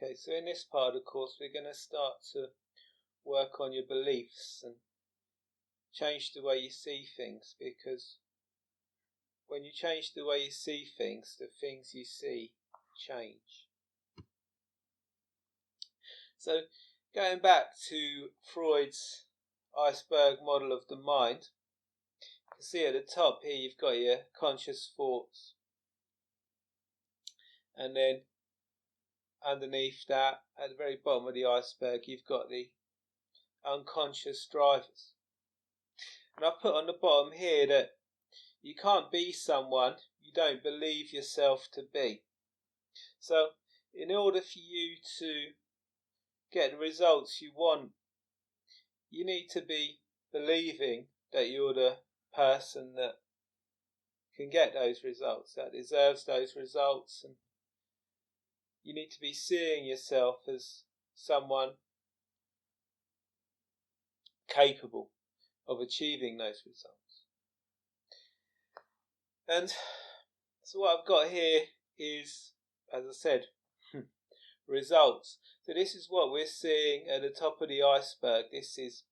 Okay, so in this part of the course we're going to start to work on your beliefs and change the way you see things, because when you change the way you see things, the things you see change. So going back to Freud's iceberg model of the mind, you can see at the top here you've got your conscious thoughts, and then underneath that, at the very bottom of the iceberg, you've got the unconscious drivers. And I've put on the bottom here that you can't be someone you don't believe yourself to be. So in order for you to get the results you want, you need to be believing that you're the person that can get those results, that deserves those results, and you need to be seeing yourself as someone capable of achieving those results. And so what I've got here is, as I said, results. So this is what we're seeing at the top of the iceberg. This is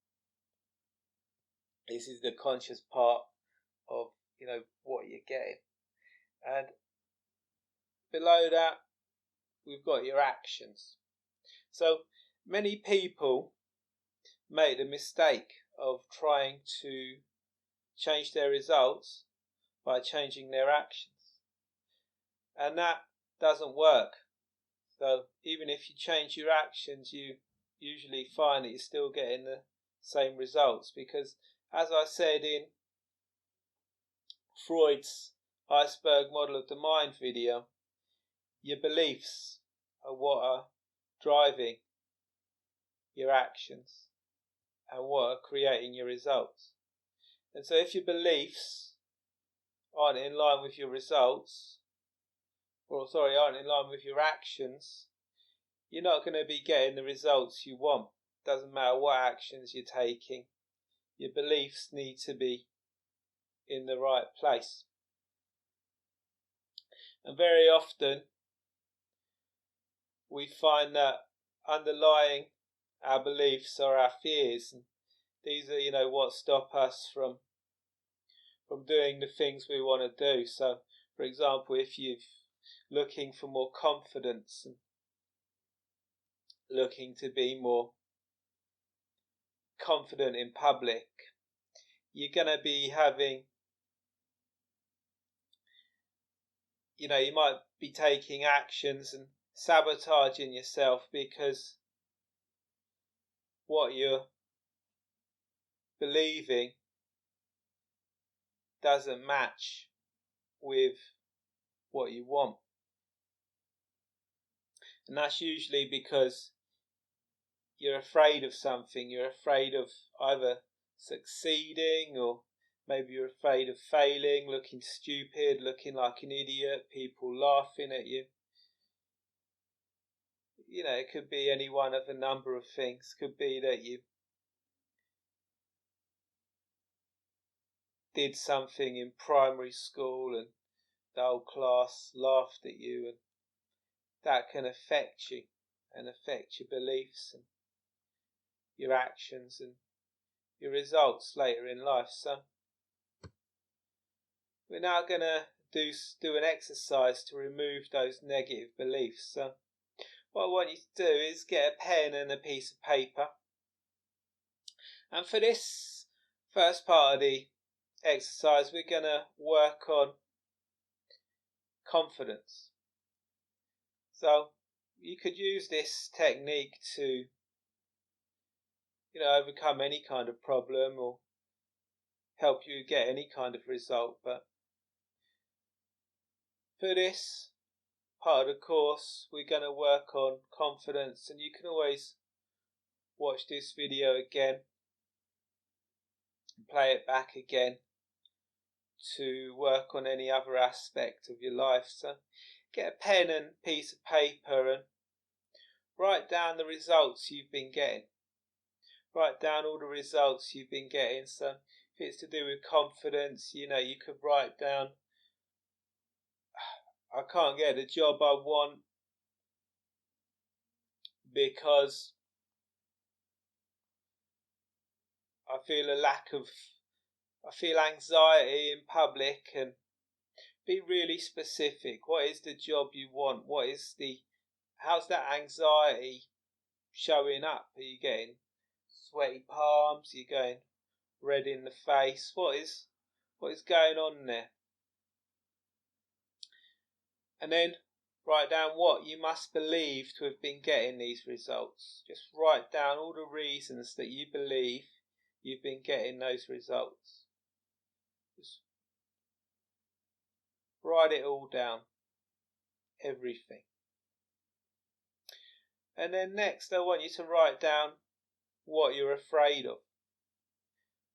the conscious part of what you're getting, and below that we've got your actions. So many people make the mistake of trying to change their results by changing their actions, and that doesn't work. So even if you change your actions, you usually find that you're still getting the same results, because as I said in Freud's iceberg model of the mind video, your beliefs are what are driving your actions and what are creating your results. And so if your beliefs aren't in line with your results, aren't in line with your actions, you're not going to be getting the results you want. Doesn't matter what actions you're taking, your beliefs need to be in the right place. And very often we find that underlying our beliefs are our fears, and these are what stop us from doing the things we want to do. So for example, if you're looking for more confidence and looking to be more confident in public, you're going to be having, you might be taking actions and sabotaging yourself because what you're believing doesn't match with what you want. And that's usually because you're afraid of something. You're afraid of either succeeding, or maybe you're afraid of failing, looking stupid, looking like an idiot, people laughing at you. It could be any one of a number of things. Could be that you did something in primary school and the whole class laughed at you, and that can affect you and affect your beliefs and your actions and your results later in life. So we're now going to do an exercise to remove those negative beliefs. So what I want you to do is get a pen and a piece of paper, and for this first part of the exercise we're going to work on confidence. So you could use this technique to overcome any kind of problem or help you get any kind of result, but for this part of the course we're going to work on confidence. And you can always watch this video again and play it back again to work on any other aspect of your life. So get a pen and piece of paper and write down the results you've been getting. Write down all the results you've been getting. So if it's to do with confidence, you could write down, I can't get the job I want because I feel anxiety in public, and be really specific. What is the job you want? How's that anxiety showing up? Are you getting sweaty palms? Are you going red in the face? What is going on there? And then write down what you must believe to have been getting these results. Just write down all the reasons that you believe you've been getting those results. Just write it all down. Everything. And then next I want you to write down what you're afraid of.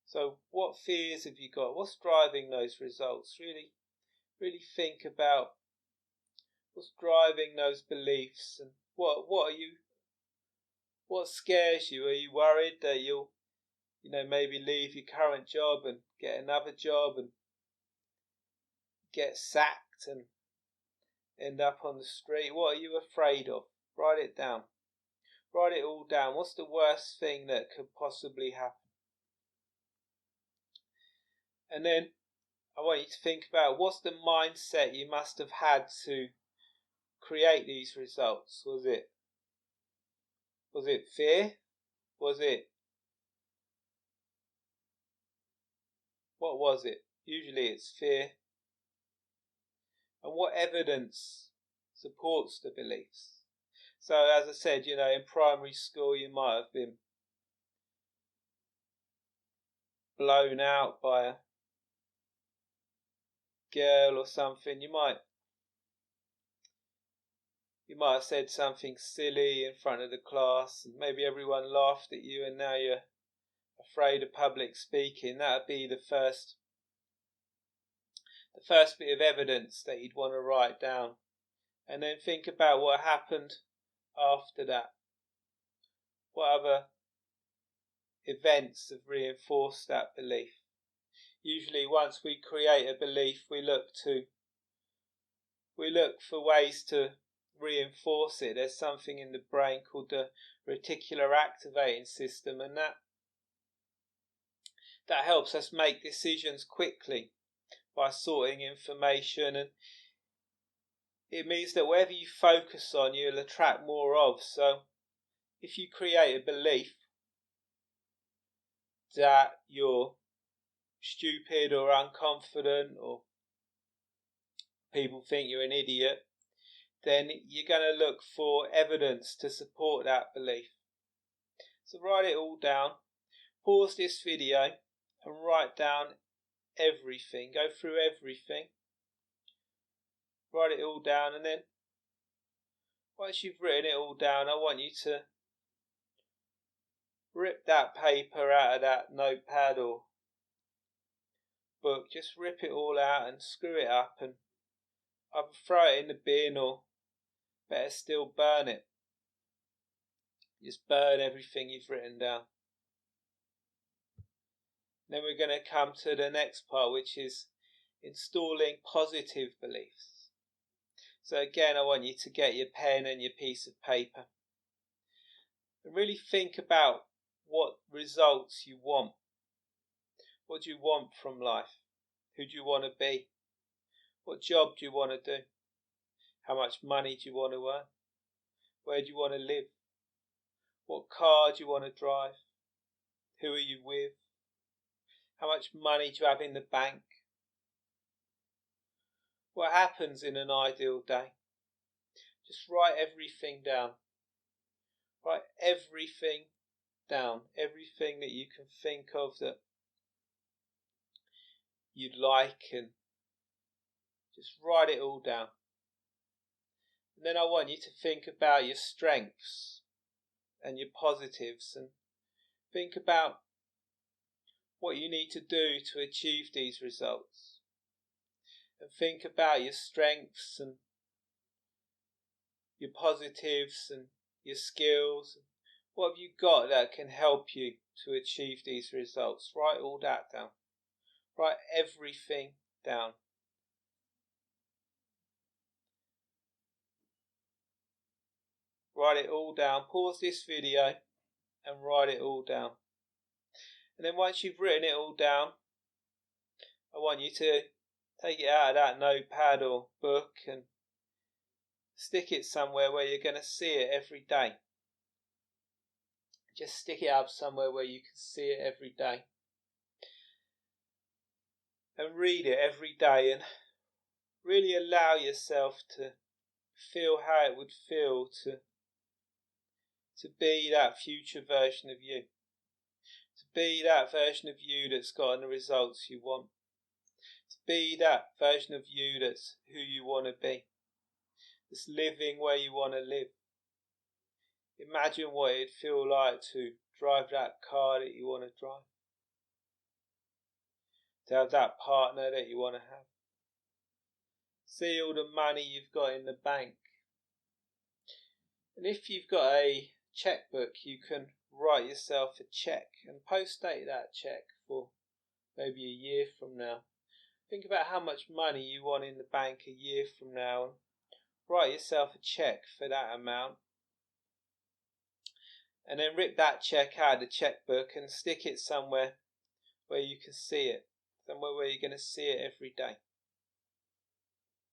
So what fears have you got? What's driving those results? Really think about what's driving those beliefs, and what scares you? Are you worried that you'll maybe leave your current job and get another job and get sacked and end up on the street? What are you afraid of? Write it down. Write it all down. What's the worst thing that could possibly happen? And then I want you to think about what's the mindset you must have had to create these results. Was it fear? What was it? Usually it's fear. And what evidence supports the beliefs? So as I said, in primary school you might have been blown out by a girl or something. You might have said something silly in front of the class, and maybe everyone laughed at you, and now you're afraid of public speaking. That would be the first bit of evidence that you'd want to write down. And then think about what happened after that. What other events have reinforced that belief? Usually once we create a belief, we look for ways to reinforce it. There's something in the brain called the reticular activating system, and that helps us make decisions quickly by sorting information, and it means that whatever you focus on, you'll attract more of. So if you create a belief that you're stupid or unconfident, or people think you're an idiot, then you're going to look for evidence to support that belief. So write it all down. Pause this video and write down everything. Go through everything. Write it all down, and then once you've written it all down, I want you to rip that paper out of that notepad or book. Just rip it all out and screw it up, and either throw it in the bin or better still burn it. Just burn everything you've written down. Then we're going to come to the next part, which is installing positive beliefs. So again, I want you to get your pen and your piece of paper and really think about what results you want. What do you want from life? Who do you want to be? What job do you want to do? How much money do you want to earn? Where do you want to live? What car do you want to drive? Who are you with? How much money do you have in the bank? What happens in an ideal day? Just write everything down. Write everything down. Everything that you can think of that you'd like, and just write it all down. And then I want you to think about your strengths and your positives, and think about what you need to do to achieve these results. And think about your strengths and your positives and your skills. What have you got that can help you to achieve these results? Write all that down. Write everything down. Write it all down. Pause this video and write it all down. And then once you've written it all down, I want you to take it out of that notepad or book and stick it somewhere where you're going to see it every day. Just stick it up somewhere where you can see it every day. And read it every day and really allow yourself to feel how it would feel to be that future version of you. To be that version of you that's gotten the results you want. To be that version of you that's who you want to be. That's living where you want to live. Imagine what it'd feel like to drive that car that you want to drive. To have that partner that you want to have. See all the money you've got in the bank. And if you've got a checkbook, you can write yourself a check and post-date that check for maybe a year from now. Think about how much money you want in the bank a year from now and write yourself a check for that amount. And then rip that check out of the checkbook and stick it somewhere where you can see it. Somewhere where you're going to see it every day.